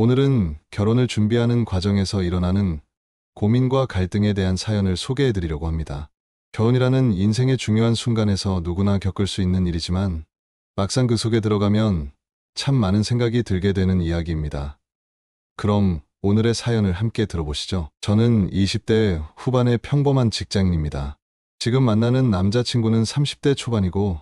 오늘은 결혼을 준비하는 과정에서 일어나는 고민과 갈등에 대한 사연을 소개해 드리려고 합니다. 결혼이라는 인생의 중요한 순간에서 누구나 겪을 수 있는 일이지만 막상 그 속에 들어가면 참 많은 생각이 들게 되는 이야기입니다. 그럼 오늘의 사연을 함께 들어보시죠. 저는 20대 후반의 평범한 직장인입니다. 지금 만나는 남자친구는 30대 초반이고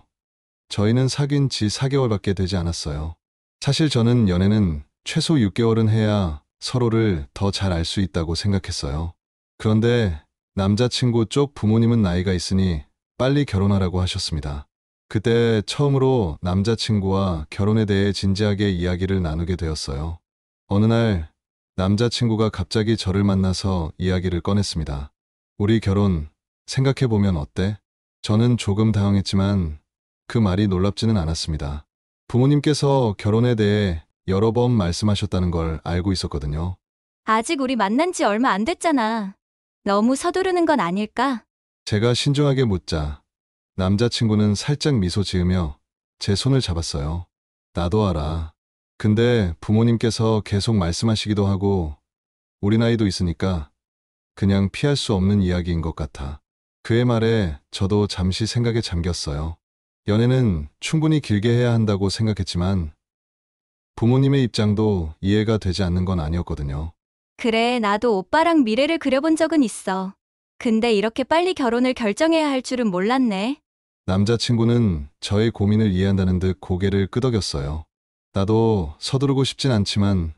저희는 사귄 지 4개월밖에 되지 않았어요. 사실 저는 연애는 최소 6개월은 해야 서로를 더 잘 알 수 있다고 생각했어요. 그런데 남자친구 쪽 부모님은 나이가 있으니 빨리 결혼하라고 하셨습니다. 그때 처음으로 남자친구와 결혼에 대해 진지하게 이야기를 나누게 되었어요. 어느 날 남자친구가 갑자기 저를 만나서 이야기를 꺼냈습니다. 우리 결혼 생각해보면 어때? 저는 조금 당황했지만 그 말이 놀랍지는 않았습니다. 부모님께서 결혼에 대해 여러 번 말씀하셨다는 걸 알고 있었거든요. 아직 우리 만난 지 얼마 안 됐잖아. 너무 서두르는 건 아닐까? 제가 신중하게 묻자 남자친구는 살짝 미소 지으며 제 손을 잡았어요. 나도 알아. 근데 부모님께서 계속 말씀하시기도 하고 우리 나이도 있으니까 그냥 피할 수 없는 이야기인 것 같아. 그의 말에 저도 잠시 생각에 잠겼어요. 연애는 충분히 길게 해야 한다고 생각했지만 부모님의 입장도 이해가 되지 않는 건 아니었거든요. 그래, 나도 오빠랑 미래를 그려본 적은 있어. 근데 이렇게 빨리 결혼을 결정해야 할 줄은 몰랐네. 남자친구는 저의 고민을 이해한다는 듯 고개를 끄덕였어요. 나도 서두르고 싶진 않지만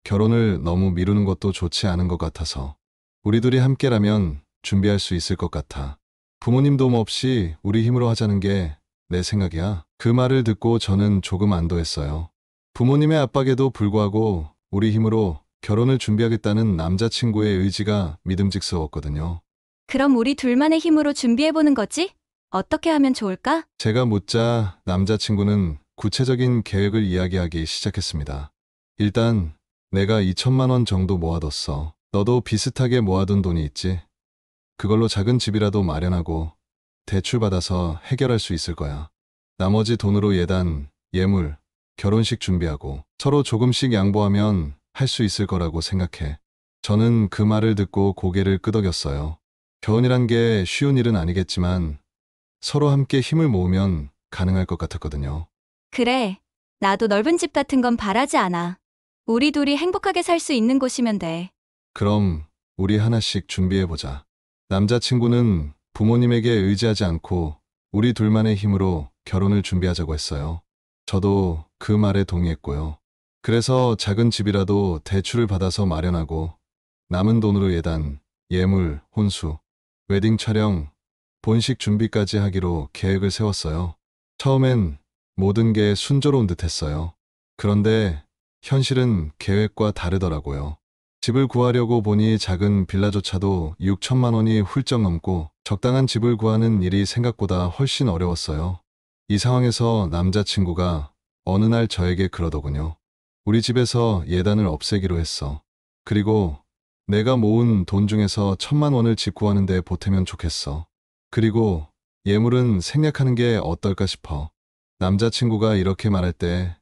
결혼을 너무 미루는 것도 좋지 않은 것 같아서 우리 둘이 함께라면 준비할 수 있을 것 같아. 부모님 도움 없이 우리 힘으로 하자는 게 내 생각이야. 그 말을 듣고 저는 조금 안도했어요. 부모님의 압박에도 불구하고 우리 힘으로 결혼을 준비하겠다는 남자친구의 의지가 믿음직스러웠거든요. 그럼 우리 둘만의 힘으로 준비해보는 거지? 어떻게 하면 좋을까? 제가 묻자 남자친구는 구체적인 계획을 이야기하기 시작했습니다. 일단 내가 2천만 원 정도 모아뒀어. 너도 비슷하게 모아둔 돈이 있지? 그걸로 작은 집이라도 마련하고 대출받아서 해결할 수 있을 거야. 나머지 돈으로 예단, 예물, 결혼식 준비하고 서로 조금씩 양보하면 할 수 있을 거라고 생각해. 저는 그 말을 듣고 고개를 끄덕였어요. 결혼이란 게 쉬운 일은 아니겠지만 서로 함께 힘을 모으면 가능할 것 같았거든요. 그래, 나도 넓은 집 같은 건 바라지 않아. 우리 둘이 행복하게 살 수 있는 곳이면 돼. 그럼 우리 하나씩 준비해보자. 남자친구는 부모님에게 의지하지 않고 우리 둘만의 힘으로 결혼을 준비하자고 했어요. 저도 그 말에 동의했고요. 그래서 작은 집이라도 대출을 받아서 마련하고 남은 돈으로 예단, 예물, 혼수, 웨딩 촬영, 본식 준비까지 하기로 계획을 세웠어요. 처음엔 모든 게 순조로운 듯 했어요. 그런데 현실은 계획과 다르더라고요. 집을 구하려고 보니 작은 빌라조차도 6천만 원이 훌쩍 넘고 적당한 집을 구하는 일이 생각보다 훨씬 어려웠어요. 이 상황에서 남자친구가 어느 날 저에게 그러더군요. 우리 집에서 예단을 없애기로 했어. 그리고 내가 모은 돈 중에서 1천만 원을 집 구하는 데 보태면 좋겠어. 그리고 예물은 생략하는 게 어떨까 싶어. 남자친구가 이렇게 말할 때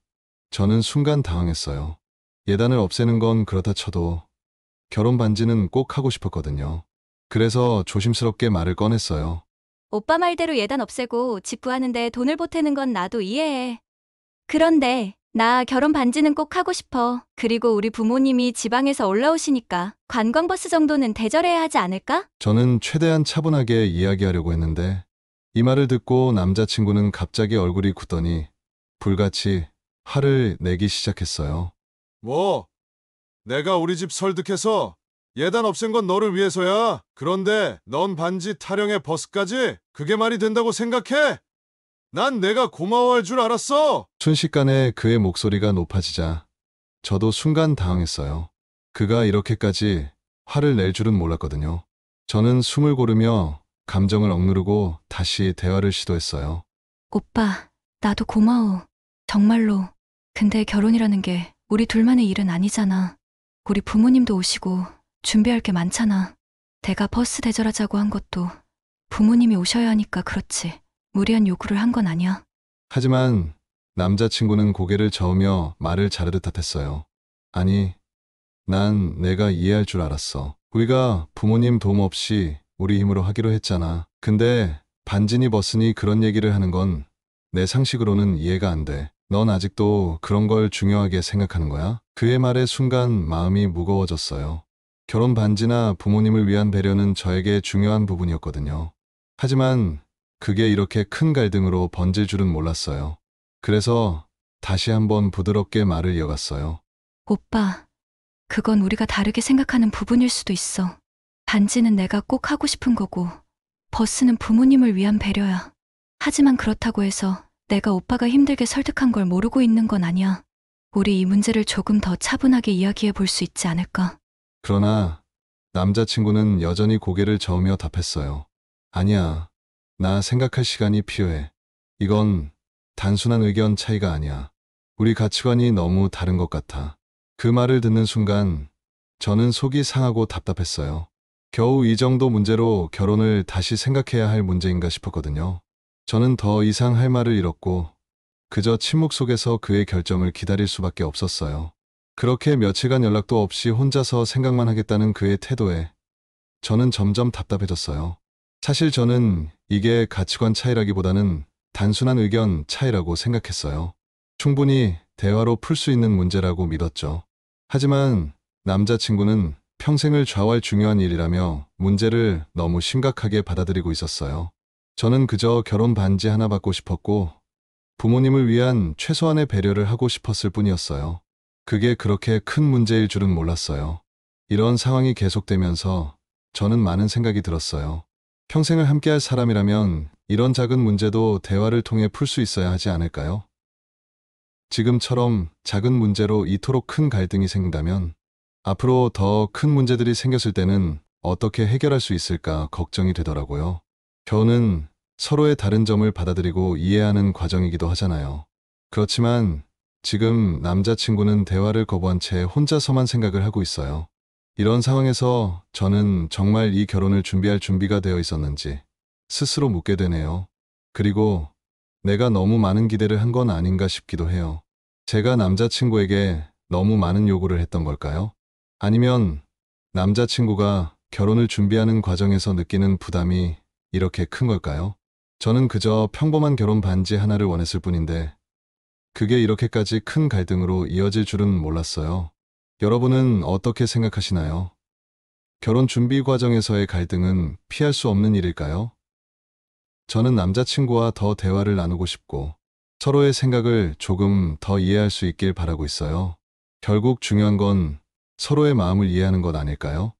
저는 순간 당황했어요. 예단을 없애는 건 그렇다 쳐도 결혼 반지는 꼭 하고 싶었거든요. 그래서 조심스럽게 말을 꺼냈어요. 오빠 말대로 예단 없애고 집 구하는데 돈을 보태는 건 나도 이해해. 그런데 나 결혼 반지는 꼭 하고 싶어. 그리고 우리 부모님이 지방에서 올라오시니까 관광버스 정도는 대절해야 하지 않을까? 저는 최대한 차분하게 이야기하려고 했는데 이 말을 듣고 남자친구는 갑자기 얼굴이 굳더니 불같이 화를 내기 시작했어요. 뭐? 내가 우리 집 설득해서 예단 없앤 건 너를 위해서야. 그런데 넌 반지 타령에 버스까지? 그게 말이 된다고 생각해? 난 내가 고마워할 줄 알았어. 순식간에 그의 목소리가 높아지자 저도 순간 당황했어요. 그가 이렇게까지 화를 낼 줄은 몰랐거든요. 저는 숨을 고르며 감정을 억누르고 다시 대화를 시도했어요. 오빠, 나도 고마워. 정말로. 근데 결혼이라는 게 우리 둘만의 일은 아니잖아. 우리 부모님도 오시고 준비할 게 많잖아. 내가 버스 대절하자고 한 것도 부모님이 오셔야 하니까 그렇지. 무리한 요구를 한 건 아니야. 하지만 남자친구는 고개를 저으며 말을 자르듯 했어요. 아니, 난 내가 이해할 줄 알았어. 우리가 부모님 도움 없이 우리 힘으로 하기로 했잖아. 근데 반진이 벗으니 그런 얘기를 하는 건 내 상식으로는 이해가 안 돼. 넌 아직도 그런 걸 중요하게 생각하는 거야? 그의 말에 순간 마음이 무거워졌어요. 결혼 반지나 부모님을 위한 배려는 저에게 중요한 부분이었거든요. 하지만 그게 이렇게 큰 갈등으로 번질 줄은 몰랐어요. 그래서 다시 한번 부드럽게 말을 이어갔어요. 오빠, 그건 우리가 다르게 생각하는 부분일 수도 있어. 반지는 내가 꼭 하고 싶은 거고, 버스는 부모님을 위한 배려야. 하지만 그렇다고 해서 내가 오빠가 힘들게 설득한 걸 모르고 있는 건 아니야. 우리 이 문제를 조금 더 차분하게 이야기해 볼 수 있지 않을까? 그러나 남자친구는 여전히 고개를 저으며 답했어요. 아니야. 나 생각할 시간이 필요해. 이건 단순한 의견 차이가 아니야. 우리 가치관이 너무 다른 것 같아. 그 말을 듣는 순간 저는 속이 상하고 답답했어요. 겨우 이 정도 문제로 결혼을 다시 생각해야 할 문제인가 싶었거든요. 저는 더 이상 할 말을 잃었고 그저 침묵 속에서 그의 결정을 기다릴 수밖에 없었어요. 그렇게 며칠간 연락도 없이 혼자서 생각만 하겠다는 그의 태도에 저는 점점 답답해졌어요. 사실 저는 이게 가치관 차이라기보다는 단순한 의견 차이라고 생각했어요. 충분히 대화로 풀 수 있는 문제라고 믿었죠. 하지만 남자친구는 평생을 좌우할 중요한 일이라며 문제를 너무 심각하게 받아들이고 있었어요. 저는 그저 결혼 반지 하나 받고 싶었고 부모님을 위한 최소한의 배려를 하고 싶었을 뿐이었어요. 그게 그렇게 큰 문제일 줄은 몰랐어요. 이런 상황이 계속되면서 저는 많은 생각이 들었어요. 평생을 함께할 사람이라면 이런 작은 문제도 대화를 통해 풀 수 있어야 하지 않을까요? 지금처럼 작은 문제로 이토록 큰 갈등이 생긴다면 앞으로 더 큰 문제들이 생겼을 때는 어떻게 해결할 수 있을까 걱정이 되더라고요. 결혼은 서로의 다른 점을 받아들이고 이해하는 과정이기도 하잖아요. 그렇지만 지금 남자친구는 대화를 거부한 채 혼자서만 생각을 하고 있어요. 이런 상황에서 저는 정말 이 결혼을 준비할 준비가 되어 있었는지 스스로 묻게 되네요. 그리고 내가 너무 많은 기대를 한 건 아닌가 싶기도 해요. 제가 남자친구에게 너무 많은 요구를 했던 걸까요? 아니면 남자친구가 결혼을 준비하는 과정에서 느끼는 부담이 이렇게 큰 걸까요? 저는 그저 평범한 결혼 반지 하나를 원했을 뿐인데 그게 이렇게까지 큰 갈등으로 이어질 줄은 몰랐어요. 여러분은 어떻게 생각하시나요? 결혼 준비 과정에서의 갈등은 피할 수 없는 일일까요? 저는 남자친구와 더 대화를 나누고 싶고 서로의 생각을 조금 더 이해할 수 있길 바라고 있어요. 결국 중요한 건 서로의 마음을 이해하는 것 아닐까요?